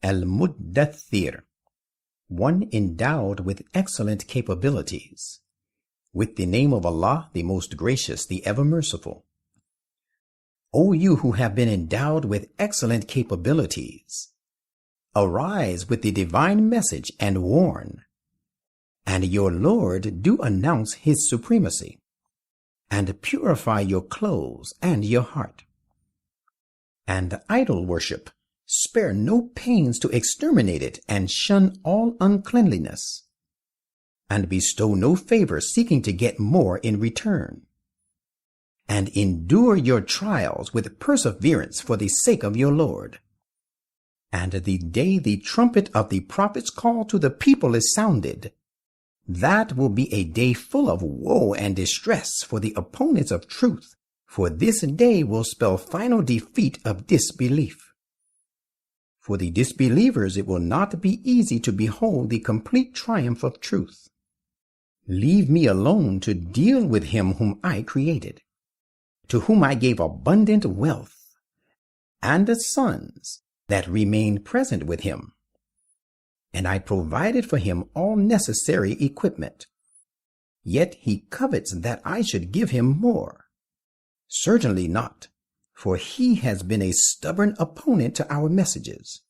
Al-Muddaththir, one endowed with excellent capabilities. With the name of Allah, the most gracious, the ever merciful. O you who have been endowed with excellent capabilities, arise with the divine message and warn, and your Lord do announce his supremacy, and purify your clothes and your heart. And idol worship, spare no pains to exterminate it, and shun all uncleanliness, and bestow no favor seeking to get more in return. And endure your trials with perseverance for the sake of your Lord. And the day the trumpet of the prophet's call to the people is sounded, that will be a day full of woe and distress for the opponents of truth, for this day will spell final defeat of disbelief. For the disbelievers it will not be easy to behold the complete triumph of truth. Leave me alone to deal with him whom I created, to whom I gave abundant wealth, and the sons that remained present with him. And I provided for him all necessary equipment. Yet he covets that I should give him more. Certainly not, for he has been a stubborn opponent to our messages.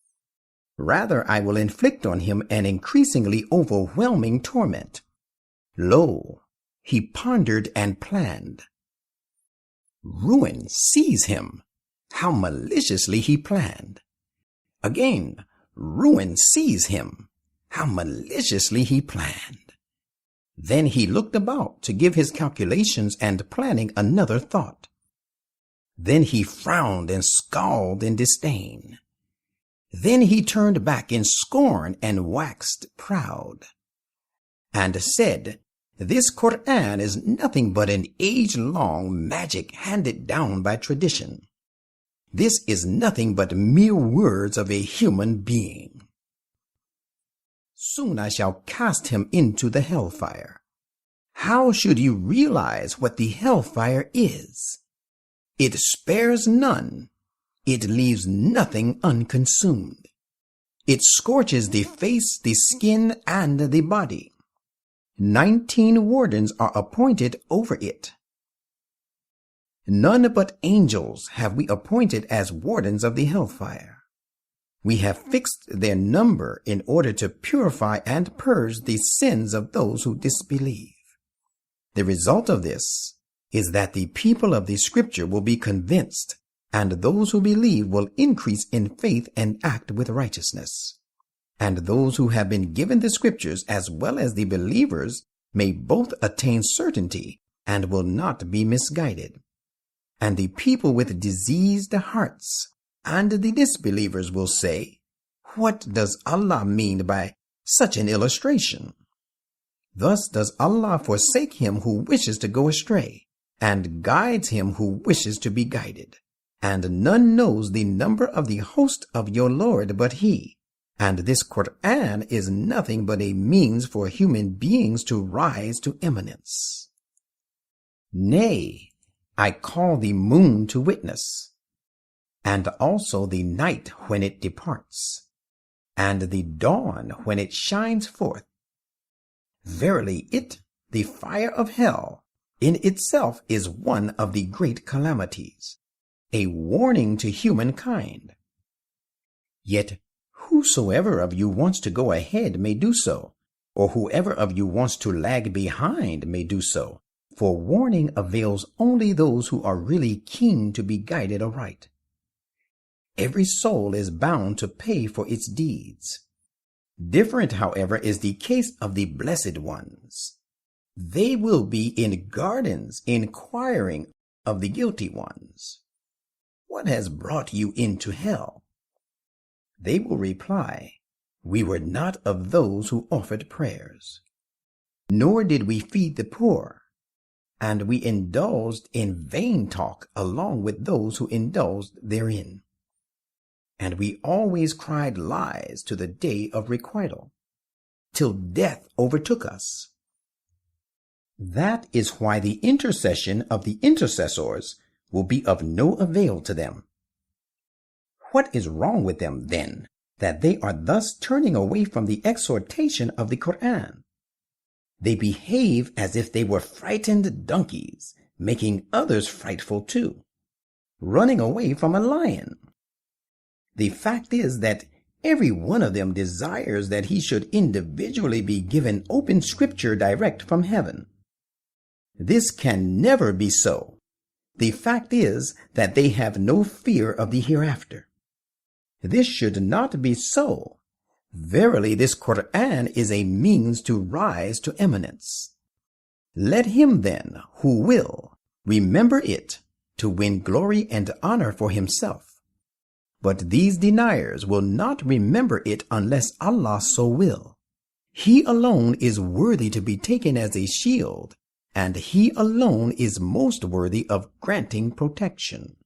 Rather, I will inflict on him an increasingly overwhelming torment. Lo, he pondered and planned. Ruin seize him. How maliciously he planned. Again, ruin seize him. How maliciously he planned. Then he looked about to give his calculations and planning another thought. Then he frowned and scowled in disdain. Then he turned back in scorn and waxed proud, and said, "This Quran is nothing but an age-long magic handed down by tradition. This is nothing but mere words of a human being. Soon I shall cast him into the hellfire." How should you realize what the hellfire is? It spares none. It leaves nothing unconsumed. It scorches the face, the skin, and the body. 19 wardens are appointed over it. None but angels have we appointed as wardens of the hellfire. We have fixed their number in order to purify and purge the sins of those who disbelieve. The result of this is that the people of the scripture will be convinced, and those who believe will increase in faith and act with righteousness. And those who have been given the scriptures as well as the believers may both attain certainty and will not be misguided. And the people with diseased hearts and the disbelievers will say, "What does Allah mean by such an illustration?" Thus does Allah forsake him who wishes to go astray, and guides him who wishes to be guided. And none knows the number of the host of your Lord but he. And this Quran is nothing but a means for human beings to rise to eminence. Nay, I call the moon to witness, and also the night when it departs, and the dawn when it shines forth. Verily it, the fire of hell, in itself is one of the great calamities, a warning to humankind. Yet whosoever of you wants to go ahead may do so, or whoever of you wants to lag behind may do so, for warning avails only those who are really keen to be guided aright. Every soul is bound to pay for its deeds. Different, however, is the case of the blessed ones. They will be in gardens inquiring of the guilty ones, "What has brought you into hell?" They will reply, "We were not of those who offered prayers, nor did we feed the poor, and we indulged in vain talk along with those who indulged therein. And we always cried lies to the day of requital, till death overtook us." That is why the intercession of the intercessors will be of no avail to them. What is wrong with them, then, that they are thus turning away from the exhortation of the Quran. They behave as if they were frightened donkeys, making others frightful too, running away from a lion. The fact is that every one of them desires that he should individually be given open scripture direct from heaven. This can never be so. The fact is that they have no fear of the hereafter. This should not be so. Verily, this Quran is a means to rise to eminence. Let him then, who will, remember it to win glory and honor for himself. But these deniers will not remember it unless Allah so will. He alone is worthy to be taken as a shield, and he alone is most worthy of granting protection.